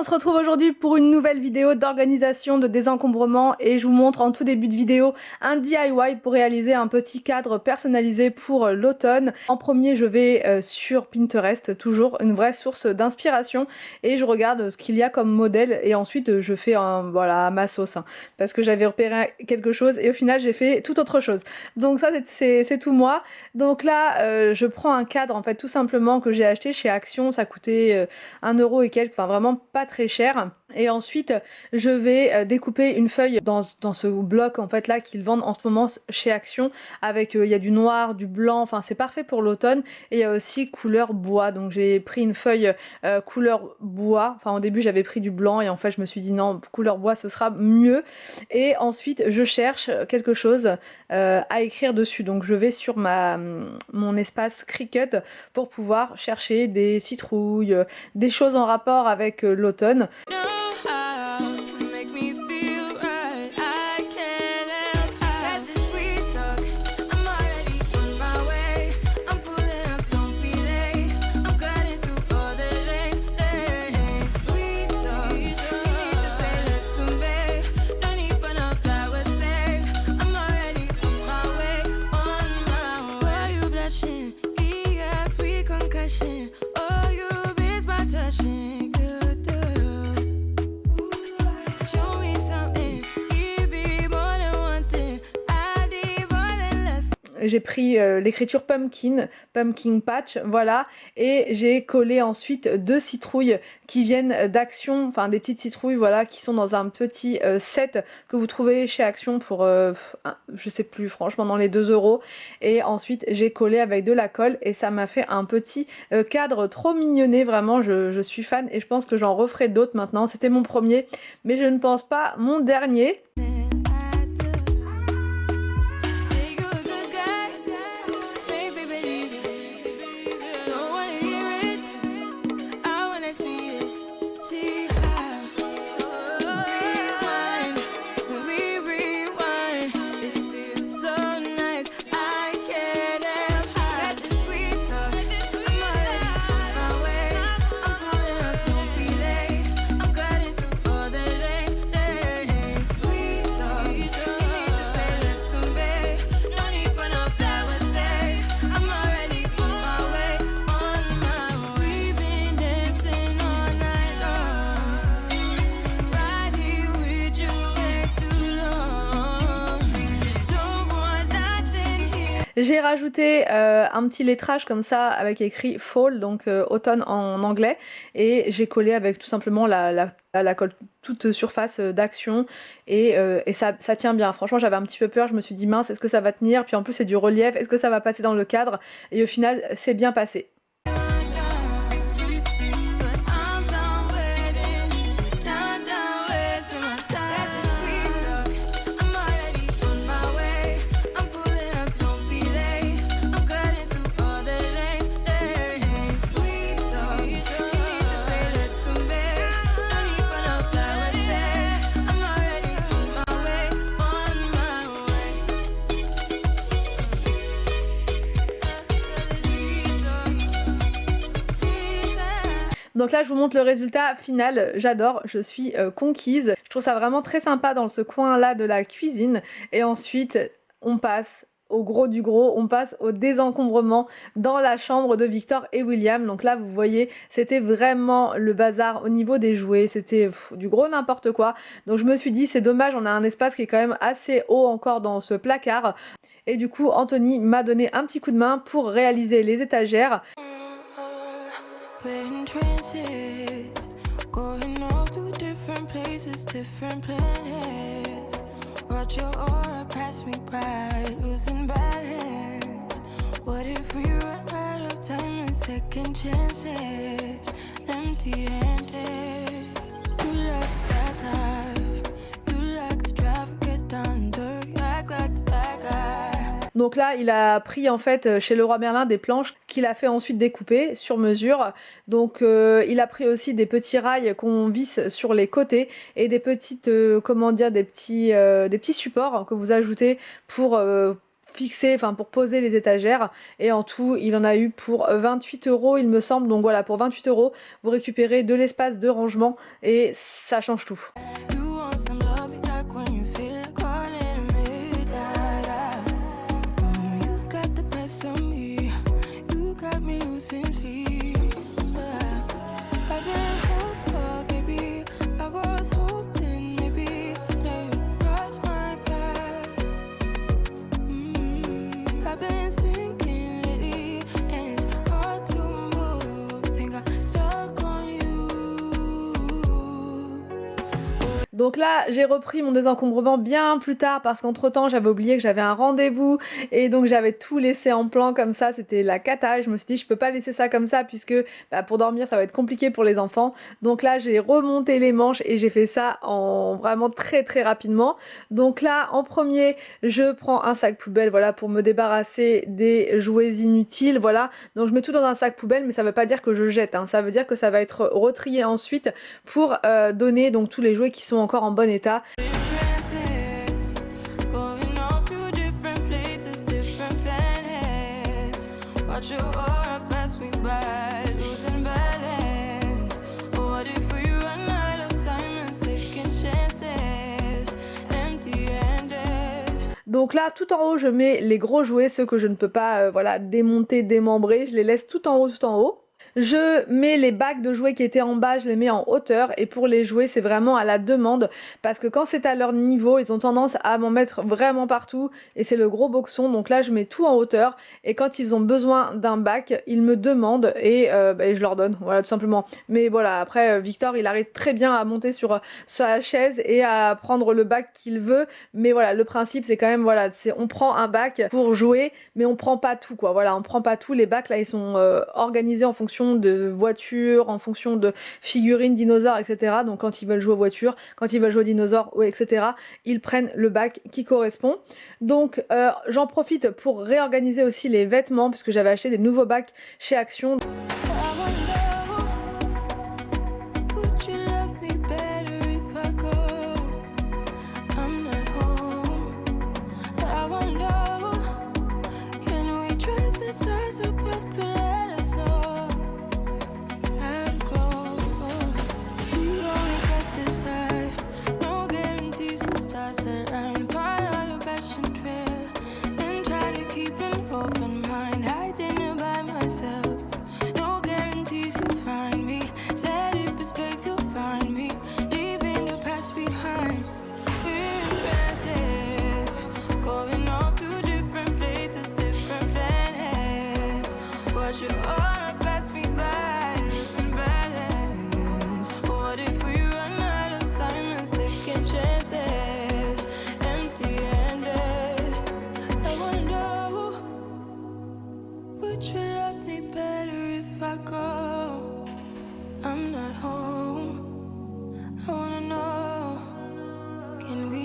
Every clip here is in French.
se retrouve aujourd'hui pour une nouvelle vidéo d'organisation, de désencombrement et je vous montre en tout début de vidéo un DIY pour réaliser un petit cadre personnalisé pour l'automne. En premier, je vais sur Pinterest, toujours une vraie source d'inspiration, et je regarde ce qu'il y a comme modèle et ensuite je fais voilà, ma sauce, hein, parce que j'avais repéré quelque chose et au final j'ai fait tout autre chose. Donc ça c'est tout moi. Donc là je prends un cadre en fait tout simplement que j'ai acheté chez Action, ça coûtait 1 euro et quelques, enfin vraiment pas très cher. Et ensuite je vais découper une feuille dans ce bloc en fait là qu'ils vendent en ce moment chez Action, avec il y a du noir, du blanc, enfin c'est parfait pour l'automne, et il y a aussi couleur bois. Donc j'ai pris une feuille couleur bois, enfin au début j'avais pris du blanc et en fait je me suis dit non, couleur bois ce sera mieux. Et ensuite je cherche quelque chose à écrire dessus, donc je vais sur mon espace Cricut pour pouvoir chercher des citrouilles, des choses en rapport avec l'automne. J'ai pris l'écriture pumpkin patch, voilà, et j'ai collé ensuite 2 citrouilles qui viennent d'Action, enfin des petites citrouilles, voilà, qui sont dans un petit set que vous trouvez chez Action pour, je sais plus franchement, dans les 2 euros. Et ensuite j'ai collé avec de la colle et ça m'a fait un petit cadre trop mignonné, vraiment je suis fan et je pense que j'en referai d'autres maintenant. C'était mon premier, mais je ne pense pas mon dernier. J'ai rajouté un petit lettrage comme ça avec écrit fall, donc automne en anglais, et j'ai collé avec tout simplement la colle toute surface d'Action, et ça tient bien. Franchement j'avais un petit peu peur, je me suis dit mince, est-ce que ça va tenir, puis en plus c'est du relief, est-ce que ça va passer dans le cadre, et au final c'est bien passé. Donc là je vous montre le résultat final, j'adore, je suis conquise. Je trouve ça vraiment très sympa dans ce coin là de la cuisine. Et ensuite on passe au gros du gros, on passe au désencombrement dans la chambre de Victor et William. Donc là vous voyez c'était vraiment le bazar au niveau des jouets, c'était du gros n'importe quoi. Donc je me suis dit c'est dommage, on a un espace qui est quand même assez haut encore dans ce placard. Et du coup Anthony m'a donné un petit coup de main pour réaliser les étagères. We're in trances, going all to different places, different planets. Watch your aura pass me by, losing balance. What if we run out of time and second chances, empty-handed? You like the fast life, you like to drive, get down and dirty, act like the bad guy. Donc là il a pris en fait chez Leroy Merlin des planches qu'il a fait ensuite découper sur mesure. Donc il a pris aussi des petits rails qu'on visse sur les côtés et des petites comment dire, des petits supports que vous ajoutez pour fixer, enfin pour poser les étagères. Et en tout, il en a eu pour 28 € il me semble. Donc voilà, pour 28 €, vous récupérez de l'espace de rangement et ça change tout. Donc là, j'ai repris mon désencombrement bien plus tard parce qu'entre temps, j'avais oublié que j'avais un rendez-vous et donc j'avais tout laissé en plan comme ça, c'était la cata. Je me suis dit, je peux pas laisser ça comme ça puisque pour dormir, ça va être compliqué pour les enfants. Donc là, j'ai remonté les manches et j'ai fait ça en vraiment très rapidement. Donc là, en premier, je prends un sac poubelle, voilà, pour me débarrasser des jouets inutiles, voilà. Donc je mets tout dans un sac poubelle, mais ça veut pas dire que je jette, hein. Ça veut dire que ça va être retrié ensuite pour donner donc tous les jouets qui sont encore en bon état. Donc là, tout en haut, je mets les gros jouets, ceux que je ne peux pas voilà, démonter, démembrer, je les laisse tout en haut, tout en haut. Je mets les bacs de jouets qui étaient en bas, je les mets en hauteur et pour les jouets c'est vraiment à la demande parce que quand c'est à leur niveau ils ont tendance à m'en mettre vraiment partout et c'est le gros boxon, donc là je mets tout en hauteur et quand ils ont besoin d'un bac ils me demandent et je leur donne, voilà tout simplement. Mais voilà, après Victor il arrive très bien à monter sur sa chaise et à prendre le bac qu'il veut, mais voilà le principe c'est quand même voilà, c'est on prend un bac pour jouer mais on prend pas tout quoi, voilà on prend pas tout, les bacs là ils sont organisés en fonction de voitures, en fonction de figurines, dinosaures, etc. Donc quand ils veulent jouer aux voitures, quand ils veulent jouer aux dinosaures, ouais, etc., ils prennent le bac qui correspond. Donc j'en profite pour réorganiser aussi les vêtements, puisque j'avais acheté des nouveaux bacs chez Action.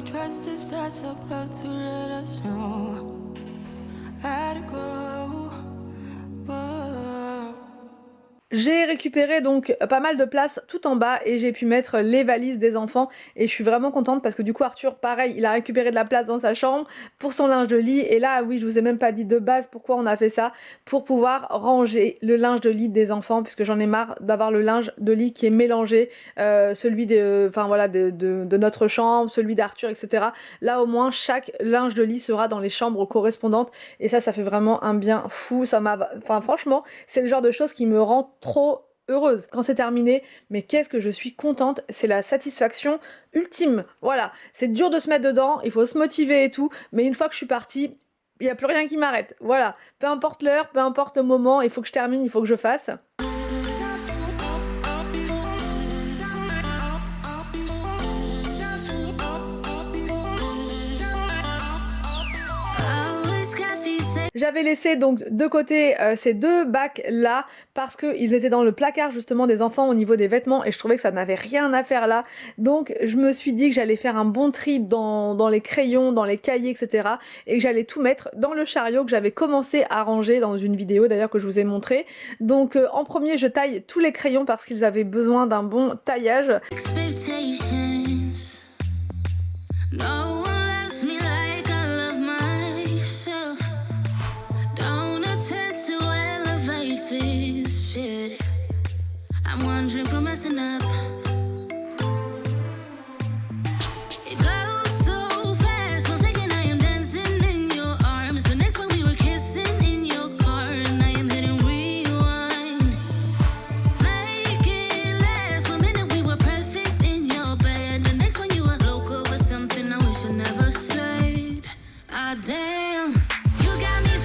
Trust the stars about to let us know how to go. J'ai récupéré donc pas mal de place tout en bas et j'ai pu mettre les valises des enfants et je suis vraiment contente parce que du coup Arthur pareil il a récupéré de la place dans sa chambre pour son linge de lit et là oui je vous ai même pas dit de base pourquoi on a fait ça, pour pouvoir ranger le linge de lit des enfants puisque j'en ai marre d'avoir le linge de lit qui est mélangé, celui de notre chambre, celui d'Arthur, etc. Là au moins chaque linge de lit sera dans les chambres correspondantes et ça fait vraiment un bien fou, ça m'a, enfin franchement c'est le genre de choses qui me rend trop heureuse quand c'est terminé, mais qu'est-ce que je suis contente, c'est la satisfaction ultime, voilà, c'est dur de se mettre dedans, il faut se motiver et tout, mais une fois que je suis partie, il n'y a plus rien qui m'arrête, voilà, peu importe l'heure, peu importe le moment, il faut que je termine, il faut que je fasse. J'avais laissé donc de côté ces deux bacs là parce qu'ils étaient dans le placard justement des enfants au niveau des vêtements et je trouvais que ça n'avait rien à faire là, donc je me suis dit que j'allais faire un bon tri dans les crayons, dans les cahiers, etc. et que j'allais tout mettre dans le chariot que j'avais commencé à ranger dans une vidéo d'ailleurs que je vous ai montré. Donc en premier je taille tous les crayons parce qu'ils avaient besoin d'un bon taillage. No one loves me like I love myself.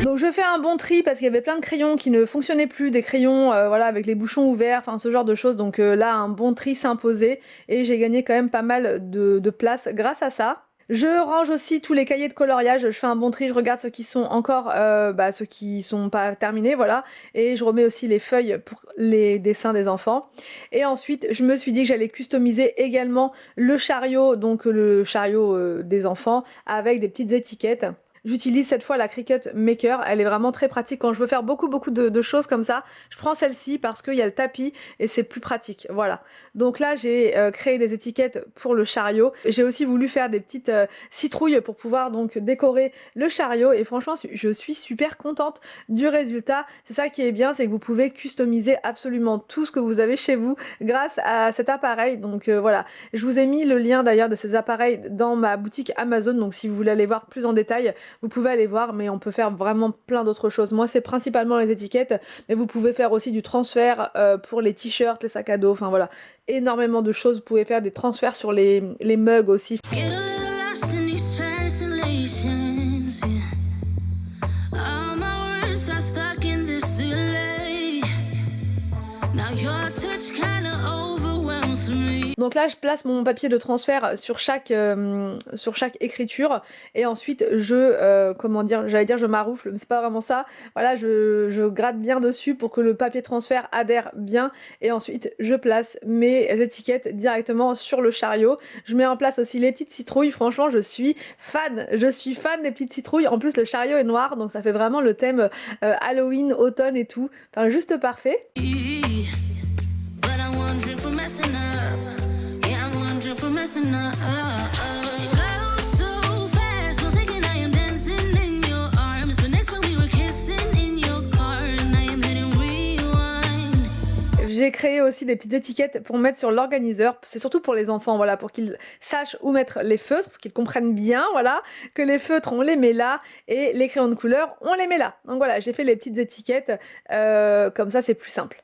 Donc je fais un bon tri parce qu'il y avait plein de crayons qui ne fonctionnaient plus, des crayons voilà, avec les bouchons ouverts, enfin ce genre de choses. Donc là, un bon tri s'imposait et j'ai gagné quand même pas mal de place grâce à ça. Je range aussi tous les cahiers de coloriage, je fais un bon tri, je regarde ceux qui sont encore, ceux qui sont pas terminés, voilà. Et je remets aussi les feuilles pour les dessins des enfants. Et ensuite, je me suis dit que j'allais customiser également le chariot, donc le chariot des enfants, avec des petites étiquettes. J'utilise cette fois la Cricut Maker, elle est vraiment très pratique quand je veux faire beaucoup de choses comme ça. Je prends celle-ci parce qu'il y a le tapis et c'est plus pratique, voilà. Donc là j'ai créé des étiquettes pour le chariot. J'ai aussi voulu faire des petites citrouilles pour pouvoir donc décorer le chariot et franchement je suis super contente du résultat. C'est ça qui est bien, c'est que vous pouvez customiser absolument tout ce que vous avez chez vous grâce à cet appareil. Donc voilà, je vous ai mis le lien d'ailleurs de ces appareils dans ma boutique Amazon, donc si vous voulez aller voir plus en détail, vous pouvez aller voir, mais on peut faire vraiment plein d'autres choses. Moi, c'est principalement les étiquettes, mais vous pouvez faire aussi du transfert pour les t-shirts, les sacs à dos, enfin voilà, énormément de choses. Vous pouvez faire des transferts sur les mugs aussi. Donc là je place mon papier de transfert sur chaque écriture et ensuite je comment dire, j'allais dire je maroufle, mais c'est pas vraiment ça. Voilà, je gratte bien dessus pour que le papier transfert adhère bien et ensuite je place mes étiquettes directement sur le chariot. Je mets en place aussi les petites citrouilles, franchement je suis fan des petites citrouilles. En plus le chariot est noir donc ça fait vraiment le thème Halloween, automne et tout, enfin juste parfait. J'ai créé aussi des petites étiquettes pour mettre sur l'organiseur, c'est surtout pour les enfants, voilà, pour qu'ils sachent où mettre les feutres, pour qu'ils comprennent bien, voilà, que les feutres on les met là et les crayons de couleur on les met là. Donc voilà, j'ai fait les petites étiquettes, comme ça c'est plus simple.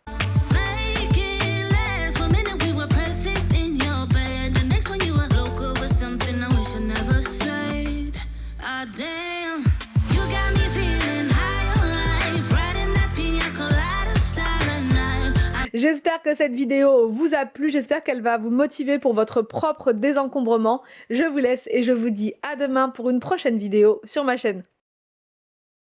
J'espère que cette vidéo vous a plu, j'espère qu'elle va vous motiver pour votre propre désencombrement. Je vous laisse et je vous dis à demain pour une prochaine vidéo sur ma chaîne.